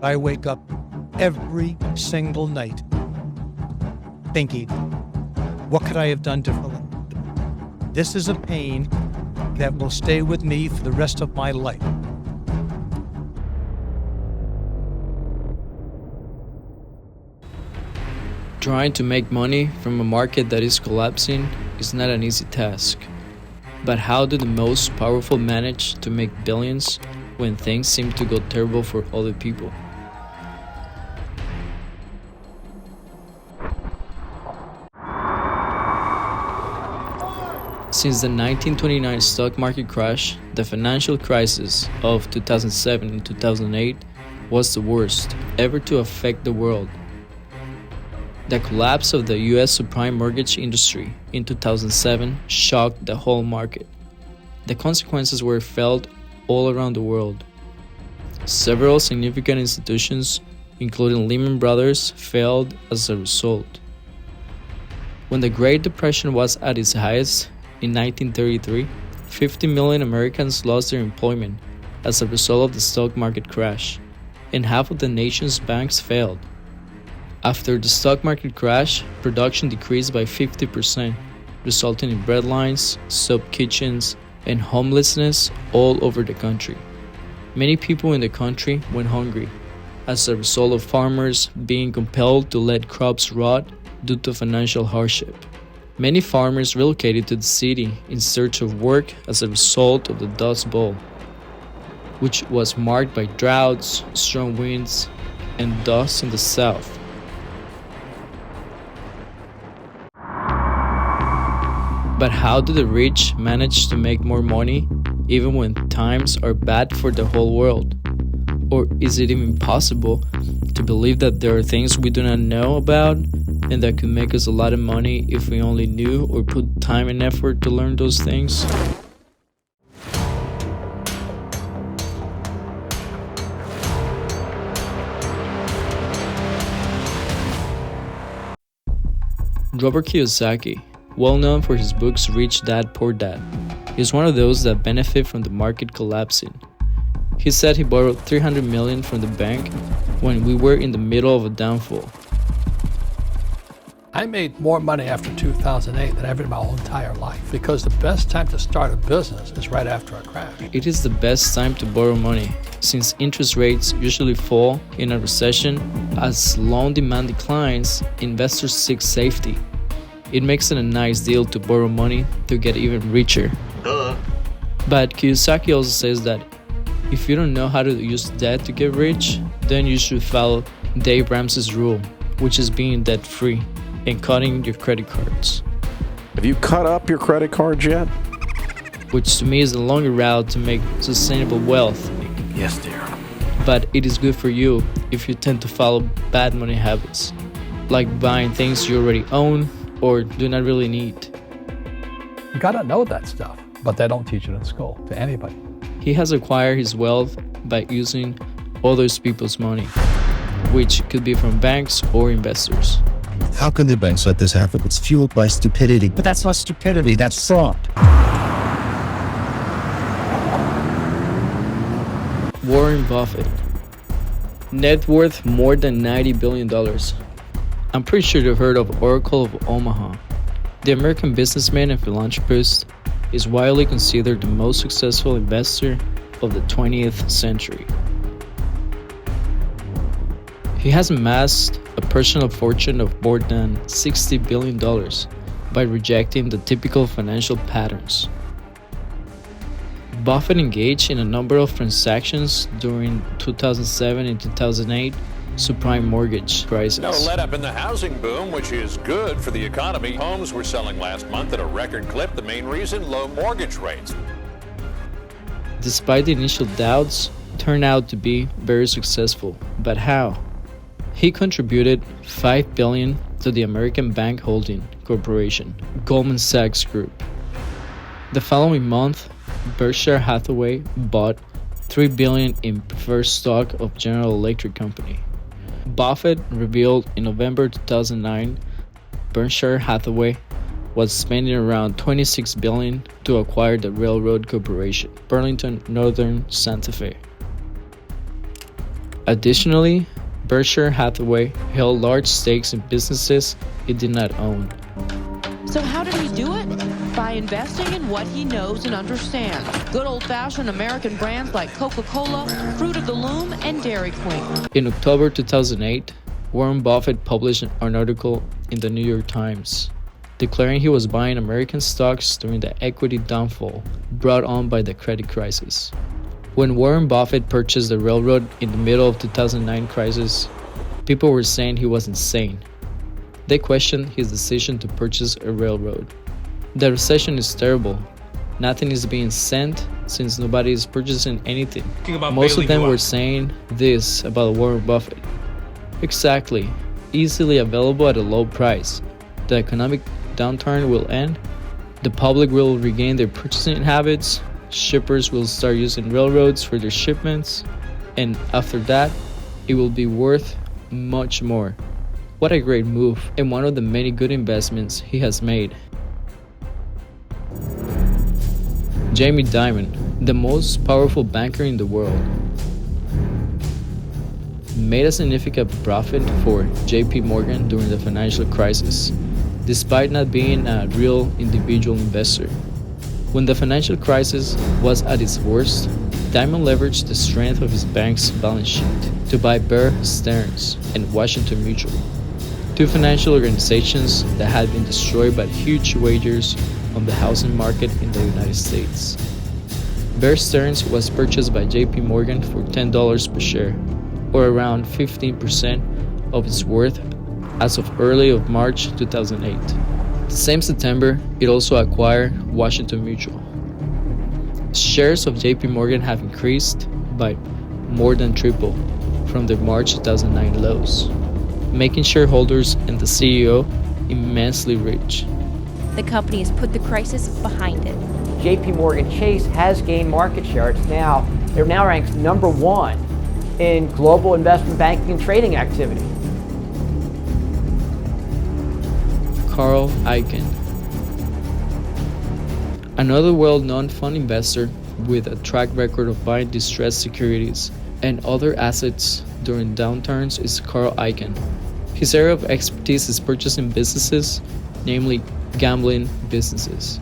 I wake up every single night thinking, what could I have done differently? This is a pain that will stay with me for the rest of my life. Trying to make money from a market that is collapsing is not an easy task. But how do the most powerful manage to make billions when things seem to go terrible for other people? Since the 1929 stock market crash, the financial crisis of 2007 and 2008 was the worst ever to affect the world. The collapse of the US subprime mortgage industry in 2007 shocked the whole market. The consequences were felt all around the world. Several significant institutions, including Lehman Brothers, failed as a result. When the Great Depression was at its highest in 1933, 50 million Americans lost their employment as a result of the stock market crash, and half of the nation's banks failed. After the stock market crash, production decreased by 50%, resulting in breadlines, soup kitchens, and homelessness all over the country. Many people in the country went hungry as a result of farmers being compelled to let crops rot due to financial hardship. Many farmers relocated to the city in search of work as a result of the Dust Bowl, which was marked by droughts, strong winds, and dust in the south. But how do the rich manage to make more money even when times are bad for the whole world? Or is it even possible to believe that there are things we do not know about and that could make us a lot of money if we only knew or put time and effort to learn those things? Robert Kiyosaki, well known for his books Rich Dad Poor Dad, is one of those that benefit from the market collapsing. He said he borrowed $300 million from the bank when we were in the middle of a downfall. I made more money after 2008 than ever in my whole entire life because the best time to start a business is right after a crash. It is the best time to borrow money since interest rates usually fall in a recession. As loan demand declines, investors seek safety. It makes it a nice deal to borrow money to get even richer. But Kiyosaki also says that if you don't know how to use debt to get rich, then you should follow Dave Ramsey's rule, which is being debt-free and cutting your credit cards. Have you cut up your credit cards yet? Which to me is the longer route to make sustainable wealth. Yes, dear. But it is good for you if you tend to follow bad money habits, like buying things you already own or do not really need. You gotta know that stuff, but they don't teach it in school to anybody. He has acquired his wealth by using others people's money, which could be from banks or investors. How can the banks let this happen? It's fueled by stupidity. But that's not stupidity, that's fraud. Warren Buffett. Net worth more than $90 billion. I'm pretty sure you've heard of Oracle of Omaha. The American businessman and philanthropist is widely considered the most successful investor of the 20th century. He has amassed a personal fortune of more than $60 billion by rejecting the typical financial patterns. Buffett engaged in a number of transactions during 2007 and 2008 subprime mortgage crisis. No let-up in the housing boom, which is good for the economy. Homes were selling last month at a record clip. The main reason, low mortgage rates. Despite the initial doubts, turned out to be very successful. But how? He contributed $5 billion to the American Bank Holding Corporation, Goldman Sachs Group. The following month, Berkshire Hathaway bought $3 billion in preferred stock of General Electric Company. Buffett revealed in November 2009 Berkshire Hathaway was spending around $26 billion to acquire the railroad corporation, Burlington Northern Santa Fe. Additionally, Berkshire Hathaway held large stakes in businesses it did not own. So how did he do it? By investing in what he knows and understands. Good old-fashioned American brands like Coca-Cola, Fruit of the Loom, and Dairy Queen. In October 2008, Warren Buffett published an article in the New York Times declaring he was buying American stocks during the equity downfall brought on by the credit crisis. When Warren Buffett purchased the railroad in the middle of 2009 crisis, people were saying he was insane. They questioned his decision to purchase a railroad. The recession is terrible. Nothing is being sent since nobody is purchasing anything. Most of them were saying this about Warren Buffett. Exactly. Easily available at a low price. The economic downturn will end. The public will regain their purchasing habits. Shippers will start using railroads for their shipments. And after that, it will be worth much more. What a great move, and one of the many good investments he has made. Jamiedimon, the most powerful banker in the world, made a significant profit for JP Morgan during the financial crisis, despite not being a real individual investor. When the financial crisis was at its worst, Dimon leveraged the strength of his bank's balance sheet to buy Bear Stearns and Washington Mutual, two financial organizations that had been destroyed by huge wagers on the housing market in the United States. Bear Stearns was purchased by JP Morgan for $10 per share, or around 15% of its worth as of early of March 2008. The same September, it also acquired Washington Mutual. Shares of JP Morgan have increased by more than triple from the March 2009 lows, making shareholders and the CEO immensely rich. The company has put the crisis behind it. JP Morgan Chase has gained market share. It now ranks number one in global investment banking and trading activity. Carlicahn, another well-known fund investor with a track record of buying distressed securities and other assets during downturns, is Carlicahn. His area of expertise is purchasing businesses, namely gambling businesses.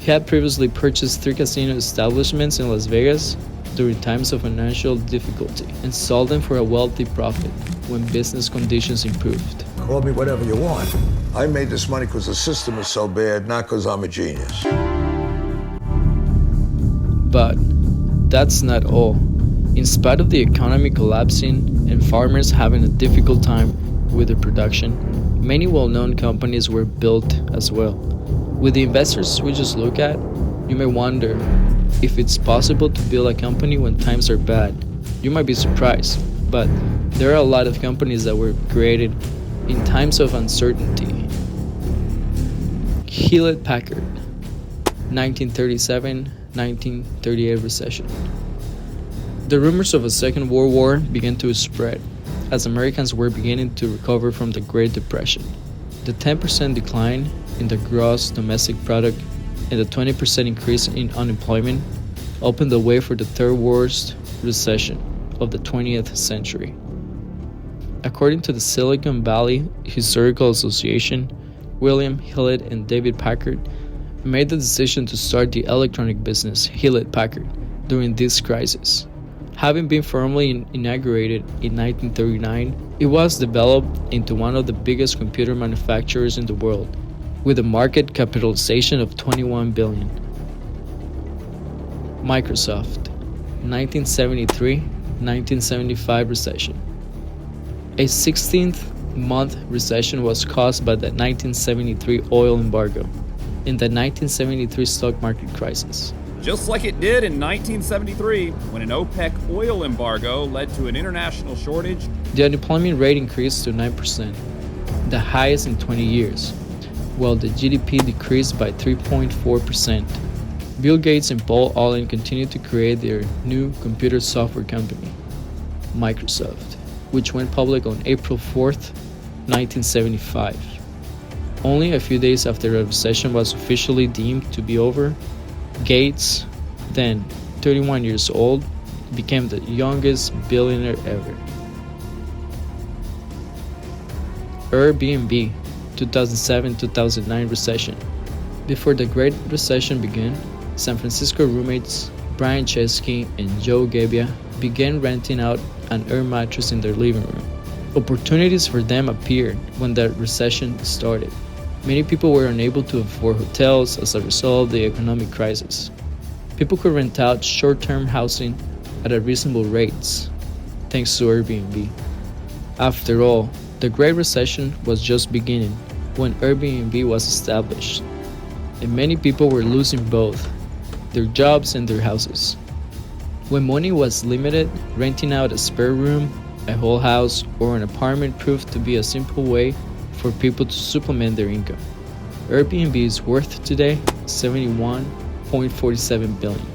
He had previously purchased 3 casino establishments in Las Vegas during times of financial difficulty and sold them for a wealthy profit when business conditions improved. Call me whatever you want. I made this money because the system is so bad, not because I'm a genius. But that's not all. In spite of the economy collapsing and farmers having a difficult time with their production, many well-known companies were built as well. With the investors we just look at, you may wonder if it's possible to build a company when times are bad. You might be surprised, but there are a lot of companies that were created in times of uncertainty. Hewlett-Packard, 1937-1938 recession. The rumors of a Second World War began to spread as Americans were beginning to recover from the Great Depression. The 10% decline in the gross domestic product and the 20% increase in unemployment opened the way for the third worst recession of the 20th century. According to the Silicon Valley Historical Association, William Hewlett and David Packard made the decision to start the electronic business Hewlett-Packard during this crisis. Having been formally inaugurated in 1939, it was developed into one of the biggest computer manufacturers in the world, with a market capitalization of $21 billion. Microsoft, 1973-1975 recession. A 16th-month recession was caused by the 1973 oil embargo and the 1973 stock market crisis. Just like it did in 1973, when an OPEC oil embargo led to an international shortage. The unemployment rate increased to 9%, the highest in 20 years, while the GDP decreased by 3.4%. Bill Gates and Paul Allen continued to create their new computer software company, Microsoft, which went public on April 4th, 1975. Only a few days after the recession was officially deemed to be over, Gates, then 31 years old, became the youngest billionaire ever. Airbnb, 2007-2009 recession. Before the Great Recession began, San Francisco roommates Brian Chesky and Joe Gebbia began renting out an air mattress in their living room. Opportunities for them appeared when the recession started. Many people were unable to afford hotels as a result of the economic crisis. People could rent out short-term housing at reasonable rates, thanks to Airbnb. After all, the Great Recession was just beginning when Airbnb was established, and many people were losing both their jobs and their houses. When money was limited, renting out a spare room, a whole house, or an apartment proved to be a simple way for people to supplement their income. Airbnb is worth today $71.47 billion.